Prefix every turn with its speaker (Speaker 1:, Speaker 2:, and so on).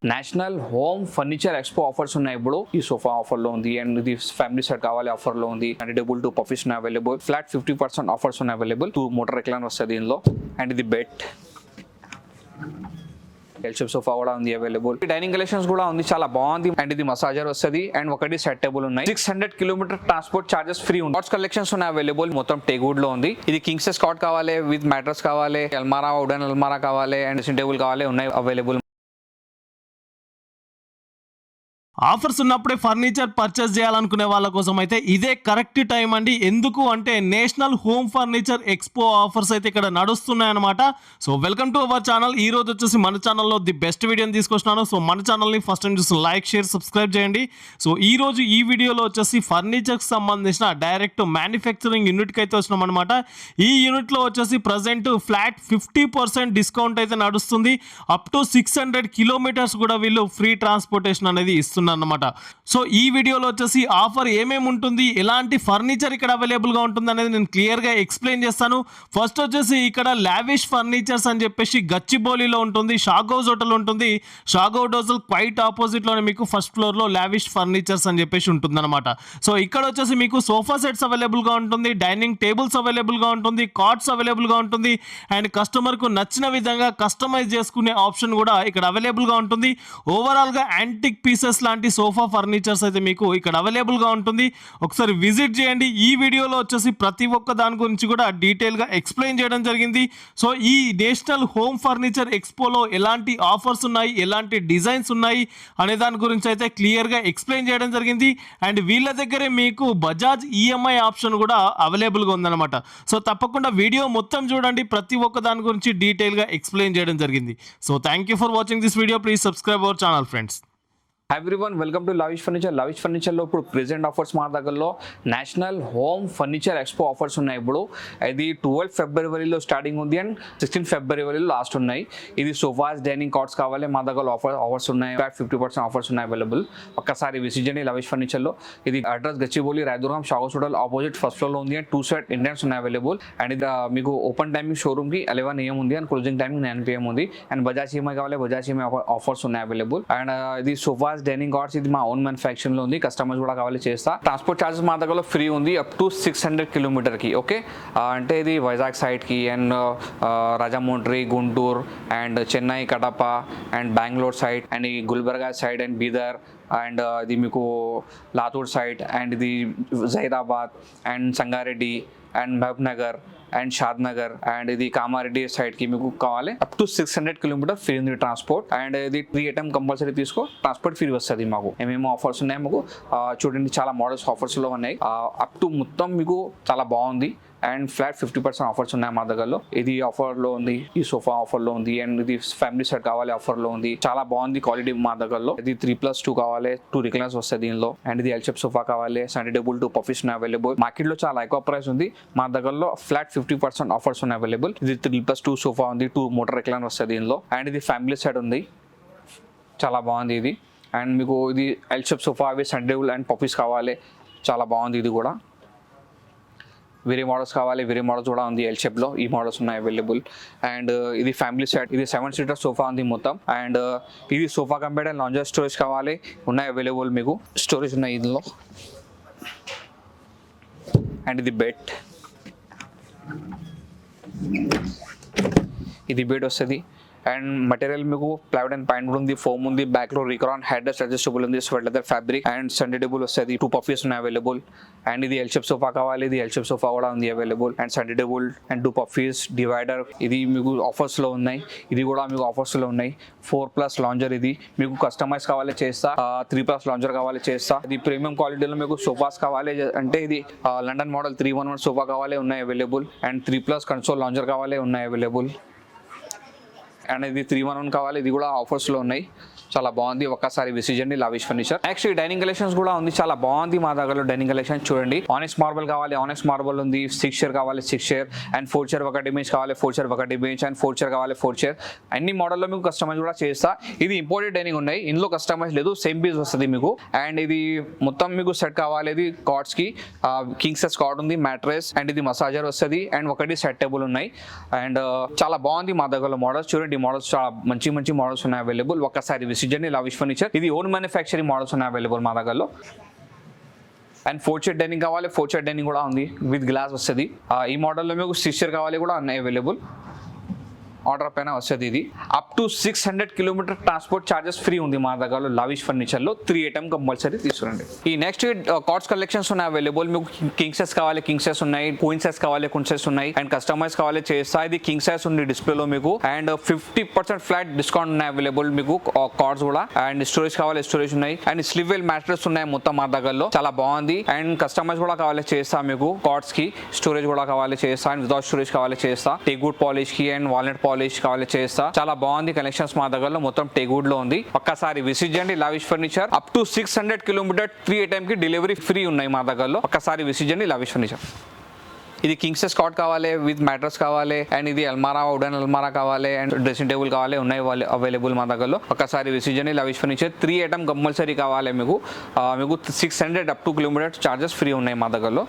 Speaker 1: National home furniture expo offers ఉన్నాయి. ఇప్పుడు ఈ సోఫా ఆఫర్ లో ఉంది అండ్ ఇది ఫ్యామిలీ సెట్ కావాలి ఆఫర్ లో ఉంది. And double 2 puffies available, flat 50% offers ఉన్నాయి అవైలబుల్. 2 మోటార్ రెక్లైన్ వస్తుంది దీనిలో. అండ్ ఇది బెడ్ ఎల్ షేప్ సోఫా కూడా ఉంది అవైలబుల్. డైనింగ్ కలెక్షన్స్ కూడా ఉంది, చాలా బాగుంది. అండ్ ఇది మసాజర్ వస్తుంది అండ్ ఒకటి సెట్ టేబుల్ ఉన్నాయి. 600 కిలోమీటర్ ట్రాన్స్పోర్ట్ చార్జెస్ ఫ్రీ ఉంది. కాట్స్ కలెక్షన్స్ ఉన్నాయి అవైలబుల్. మొత్తం టేగుడ్ లో ఉంది. ఇది కింగ్ సైజ్ కాట్ కావాలి విత్ మ్యాట్రస్ కావాలి, అల్మారా వుడెన్ అల్మారా కావాలి అండ్ డ్రెస్సింగ్ టేబుల్ కావాలి, ఉన్నాయి అవైలబుల్.
Speaker 2: ఆఫర్స్ ఉన్నప్పుడే ఫర్నిచర్ పర్చేస్ చేయాలనుకునే వాళ్ళ కోసం అయితే ఇదే కరెక్ట్ టైం అండి. ఎందుకు అంటే national home furniture expo offers అయితే ఇక్కడ నడుస్తున్నాయి అనమాట. So welcome to our channel. ఈ రోజు వచ్చేసి మన ఛానల్లో ది బెస్ట్ వీడియోని తీసుకొచ్చినాను. సో మన ఛానల్ని ఫస్ట్ టైం చూసి లైక్, షేర్, సబ్స్క్రైబ్ చేయండి. సో ఈ రోజు ఈ వీడియోలో వచ్చేసి ఫర్నిచర్కి సంబంధించిన డైరెక్ట్ మ్యానుఫ్యాక్చరింగ్ యూనిట్కి అయితే వచ్చినాం అనమాట. ఈ యూనిట్లో వచ్చేసి ప్రజెంట్ ఫ్లాట్ 50% డిస్కౌంట్ అయితే నడుస్తుంది. అప్ టు 600 కిలోమీటర్స్ కూడా వీళ్ళు ఫ్రీ ట్రాన్స్పోర్టేషన్ అనేది ఇస్తున్నారు అన్నమాట. సో ఈ వీడియోలో వచ్చేసి ఆఫర్ ఏమేమి ఉంటుంది, ఎలాంటి ఫర్నిచర్ ఇక్కడ అవైలబుల్ గా ఉంటుంది అనేది నేను క్లియర్ గా ఎక్స్ప్లెయిన్ చేస్తాను. ఫస్ట్ వచ్చేసి ఇక్కడ లావిష్ ఫర్నిచర్స్ అని చెప్పేసి గచ్చిబౌలిలో ఉంటుంది. షాగౌస్ హోటల్ ఉంటుంది. షాగౌస్ హోటల్ క్వైట్ ఆపోజిట్ లోనే మీకు ఫస్ట్ ఫ్లోర్ లో లావిష్ ఫర్నిచర్స్ అని చెప్పేసి ఉంటుంది అనమాట. సో ఇక్కడ వచ్చేసి మీకు సోఫా సెట్స్ అవైలబుల్ గా ఉంటుంది, డైనింగ్ టేబుల్స్ అవైలబుల్ గా ఉంటుంది, కాట్స్ అవైలబుల్ గా ఉంటుంది అండ్ కస్టమర్ కు నచ్చిన విధంగా కస్టమైజ్ చేసుకునే ఆప్షన్ కూడా ఇక్కడ అవైలబుల్ గా ఉంటుంది. ఓవరాల్ గా యాంటిక్ పీసెస్ లాంటి సోఫా ఫర్నిచర్స్ అయితే మీకు ఇక్కడ అవైలబుల్ గా ఉంటుంది. ఒకసారి విజిట్ చేయండి. ఈ వీడియోలో వచ్చేసి ప్రతి ఒక్క దాని గురించి కూడా డీటెయిల్ గా ఎక్స్ప్లెయిన్ చేయడం జరిగింది. సో ఈ నేషనల్ హోమ్ ఫర్నిచర్ ఎక్స్పోలో ఎలాంటి ఆఫర్స్ ఉన్నాయి, ఎలాంటి డిజైన్స్ ఉన్నాయి అనే దాని గురించి అయితే క్లియర్ గా ఎక్స్ప్లెయిన్ చేయడం జరిగింది. అండ్ వీళ్ళ దగ్గరే మీకు బజాజ్ ఈఎంఐ ఆప్షన్ కూడా అవైలబుల్ గా ఉందన్నమాట. సో తప్పకుండా వీడియో మొత్తం చూడండి. ప్రతి ఒక్క దాని గురించి డీటెయిల్ గా ఎక్స్ప్లెయిన్ చేయడం జరిగింది. So thank you for watching this video. Please subscribe our channel friends.
Speaker 1: Everyone welcome to lavish furniture. Lavish ఫర్నిచర్లో ఇప్పుడు ప్రెజెంట్ ఆఫర్స్ మా దగ్గరలో national home furniture expo offers ఉన్నాయి. ఇప్పుడు ఇది 12 ఫిబ్రవరిలో స్టార్టింగ్ ఉంది అండ్ 16 ఫిబ్రవరిలో లాస్ట్ ఉన్నాయి. ఇది సోఫాస్, డైనింగ్ కాట్స్ కావాలి మా దగ్గర ఆఫర్స్ ఉన్నాయి. 50% ఆఫర్స్ ఉన్నాయి అవైలబుల్. ఒక్కసారి విజిట్ చేయండి లావిష్ ఫర్నిచర్లో. ఇది అడ్రస్ గచ్చిబౌలి, రాయదుర్గం, షాగౌస్ హోటల్ ఆపోజిట్ ఫస్ట్ ఫ్లోర్లో ఉంది అండ్ 2 సెట్ ఇండియన్స్ ఉన్నాయి అవైలబుల్. అండ్ ఇది మీకు ఓపెన్ టైమింగ్ షోరూమ్కి 11 AM ఉంది అండ్ క్లోజింగ్ టైమింగ్ 9 PM ఉంది. అండ్ బజాజ్ ఈఎంఐ కావాలి, బజాజ్ ఈఎంఐ ఆఫర్స్ ఉన్నాయి అవైలబుల్. అండ్ ఇది సోఫాస్, డైనింగ్ కార్డ్స్ ఇది మా ఓన్ మ్యానుఫ్యాక్చరింగ్ లో ఉంది. కస్టమర్స్ కూడా కావాలి చేస్తా. ట్రాన్స్పోర్ట్ చార్జెస్ మా దగ్గర ఫ్రీ ఉంది అప్ టు 600 కిలోమీటర్ కి. ఓకే, అంటే ఇది వైజాగ్ సైడ్ కి and Rajahmundry, Guntur and Chennai, Kadapa and Bengaluru side and ఈ Gulbarga side and Bidar and ఇది మీకు లాతూర్ సైడ్ అండ్ ఇది Zaheerabad and Sangareddy and Mahbubnagar and Shadnagar and ఇది కామారెడ్డి సైడ్ కి మీకు కావాలి. అప్ టు 600 కిలోమీటర్ ఫ్రీ ఉంది ట్రాన్స్పోర్ట్. అండ్ ఇది 3 ఐటమ్ కంపల్సరీ తీసుకో, ట్రాన్స్పోర్ట్ ఫ్రీ వస్తుంది. మాకు ఏమేమో ఆఫర్స్ ఉన్నాయి మాకు చూడండి. చాలా మోడల్స్ ఆఫర్స్ లో ఉన్నాయి. అప్ టు మొత్తం మీకు చాలా బాగుంది అండ్ ఫ్లాట్ 50% ఆఫర్స్ ఉన్నాయి మా దగ్గరలో. ఇది ఆఫర్ లో ఉంది, ఈ సోఫా ఆఫర్ లో ఉంది అండ్ ఇది ఫ్యామిలీ సెట్ కావాలి ఆఫర్ లో ఉంది. చాలా బాగుంది క్వాలిటీ మా దగ్గరలో. ఇది 3+2 కావాలి, 2 రిక్లైన్స్ వస్తాయి దీనిలో. అండ్ ఇది ఎల్ షేప్ సోఫా కావాలి, డబుల్ 2 పఫీస్ అవైలబుల్. మార్కెట్ లో చాలా ఎక్కువ ప్రైస్ ఉంది, మా దగ్గరలో ఫ్లాట్ 50% ఆఫర్స్ ఉన్నాయి అవైలబుల్. ఇది 3+2 సోఫా ఉంది, 2 మోటార్ రిక్లైన్ వస్తాయి దీనిలో. అండ్ ఇది ఫ్యామిలీ సెట్ ఉంది, చాలా బాగుంది ఇది. అండ్ మీకు ఇది ఎల్ షేప్ సోఫా అవి డబుల్ అండ్ పఫీస్ కావాలి, చాలా బాగుంది ఇది కూడా. వేరే మోడల్స్ కావాలి, వేరే మోడల్స్ కూడా ఉంది ఎల్ షేప్లో. ఈ మోడల్స్ ఉన్నాయి అవైలబుల్. అండ్ ఇది ఫ్యామిలీ సెట్, ఇది 7 సీటర్ సోఫా ఉంది మొత్తం. అండ్ ఇది sofa cum bed and lounger storage కావాలి, ఉన్నాయి అవైలబుల్. మీకు స్టోరేజ్ ఉన్నాయి ఇందులో. అండ్ ఇది బెడ్, ఇది బెడ్ వస్తుంది. అండ్ మెటీరియల్ మీకు ప్లైవుడ్ అండ్ పైన్ ఉంది, ఫోమ్ ఉంది, బ్యాక్ లో రిక్రాన్ హెడ్ రెస్ట్ అడ్జస్టబుల్ ఉంది, sweat leather fabric and Sunday table వస్తుంది. 2 పఫీస్ ఉన్నాయి అవైలబుల్. అండ్ ఇది ఎల్ షేప్ సోఫా కావాలి, ఇది ఎల్ షేప్ సోఫా కూడా ఉంది available. And Sunday table and 2 puffies, divider ఇది మీకు ఆఫర్స్ లో ఉన్నాయి. ఇది కూడా మీకు ఆఫర్స్ లో ఉన్నాయి. 4+ లాంజర్, ఇది మీకు కస్టమైజ్ కావాలి చేస్తా. 3+ లాంజర్ కావాలి చేస్తా. ఇది ప్రీమియం క్వాలిటీలో మీకు సోఫాస్ కావాలి అంటే ఇది లండన్ మోడల్ 311 సోఫా కావాలి, ఉన్నాయి అవైలబుల్. అండ్ 3+ కన్సోల్ లాంజర్ కావాలి, ఉన్నాయి అవైలబుల్. అండ్ ఇది 311 కావాలి, ఇది కూడా ఆఫర్స్ లో ఉన్నాయి. చాలా బాగుంది, ఒక్కసారి విజిట్ చేయండి lavish furniture. Actually dining collections కూడా ఉంది, చాలా బాగుంది మా దగ్గరలో డైనింగ్ కలెక్షన్. చూడండి, ఆనెక్స్ మార్బల్ కావాలి, ఆనెక్స్ మార్బల్ ఉంది. 6 చైర్ కావాలి, 6 చైర్ అండ్ 4 చైర్ 1 ఇమేజ్ కావాలి, 4 చైర్ 1 ఇమేజ్ అండ్ 4 చైర్ కావాలి, 4 చైర్. అన్ని మోడల్లో మీకు కస్టమైజ్ కూడా చేస్తా. ఇది ఇంపోర్టెడ్ డైనింగ్ ఉన్నాయి, ఇందులో కస్టమైజ్ లేదు, సేమ్ పీస్ వస్తుంది మీకు. అండ్ ఇది మొత్తం మీకు సెట్ కావాలి. ఇది కార్డ్స్ కి కింగ్ సైజ్ కార్డ్ ఉంది, మ్యాట్రెస్ అండ్ ఇది మసాజర్ వస్తుంది అండ్ ఒకటి సెట్ టేబుల్ ఉన్నాయి. అండ్ చాలా బాగుంది మా దగ్గరలో మోడల్స్. చూడండి, మోడల్స్ చాలా మంచి మోడల్స్ ఉన్నాయి అవైలబుల్. ఒక్కసారి విజిట్ విజిట్ చేయండి లవిష్ ఫర్నిచర్. ఇది ఓన్ మ్యానుఫ్యాక్చరింగ్ మోడల్స్ ఉన్నాయి అవైలబుల్ మా దగ్గరలో. అండ్ 4 చైర్ డైనింగ్ కావాలి, 4 చైర్ డైనింగ్ కూడా ఉంది విత్ గ్లాస్ వస్తుంది. ఈ మోడల్లో మీకు 6 చైర్ కావాలి కూడా ఉన్నాయి అవైలబుల్, ఆర్డర్ పైన వస్తుంది. ఇది up to 600 kilometre transport charges free ఉంది మా దగ్గర లవిష్ ఫర్నిచర్లో. 3 ఐటమ్ కంపల్సరీ తీసుకురండి. ఈ నెక్స్ట్ కార్డ్స్ కలెక్షన్స్ ఉన్నాయి అవైలబుల్. మీకు కింగ్ సైజ్ కావాలి కింగ్ సైజ్ ఉన్నాయి, క్వీన్ సైజ్ కావాలి క్వీన్ సైజ్ ఉన్నాయి, అండ్ కస్టమైజ్ కావాలి చేస్తా. ఇది కింగ్ సైజ్ ఉంది డిస్ప్లేలో మీకు, అండ్ 50% ఫ్లాట్ డిస్కౌంట్ ఉన్నాయి అవైలబుల్ మీకు కార్డ్స్ కూడా. అండ్ స్టోరేజ్ కావాలి స్టోరేజ్ ఉన్నాయి, అండ్ స్లీవ్ వెల్ మ్యాట్రెస్ ఉన్నాయి మొత్తం మా దగ్గరలో, చాలా బాగుంది. అండ్ కస్టమైజ్ కూడా కావాలి చేస్తా మీకు కార్డ్స్ కి, స్టోరేజ్ కూడా కావాలి చేస్తా, అండ్ వితౌట్ స్టోరేజ్ కావాలి చేస్తా. టేక్వుడ్ పాలిష్ కి అండ్ వాల్నట్ పాలిష్ కావాలి చేస్తా. చాలా బాగుంది కలెక్షన్స్ మా దగ్గరలో, మొత్తం టేక్వుడ్ లో ఉంది. ఒక్కసారి విజిట్ చేయండి Lavish Furniture. Up to 600 kilometre 3 item కి డెలివరీ ఫ్రీ ఉన్నాయి మా దగ్గరలో. ఒక్కసారి విజిట్ చేయండి లవిష్ ఫర్నిచర్. ఇది కింగ్ సైజ్ కాట్ కావాలి విత్ మ్యాట్రస్ కావాలి, అండ్ ఇది అల్మారా వుడెన్ అల్మారా కావాలి, అండ్ డ్రెస్సింగ్ టేబుల్ కావాలి, ఉన్నాయి అవైలబుల్ మా దగ్గరలో. ఒకసారి విజిట్ చేయండి లవిష్ ఫర్నిచర్. 3 ఐటమ్ కంపల్సరీ కావాలి మీకు. మీకు 600 up to kilometre charges free ఉన్నాయి మా దగ్గరలో.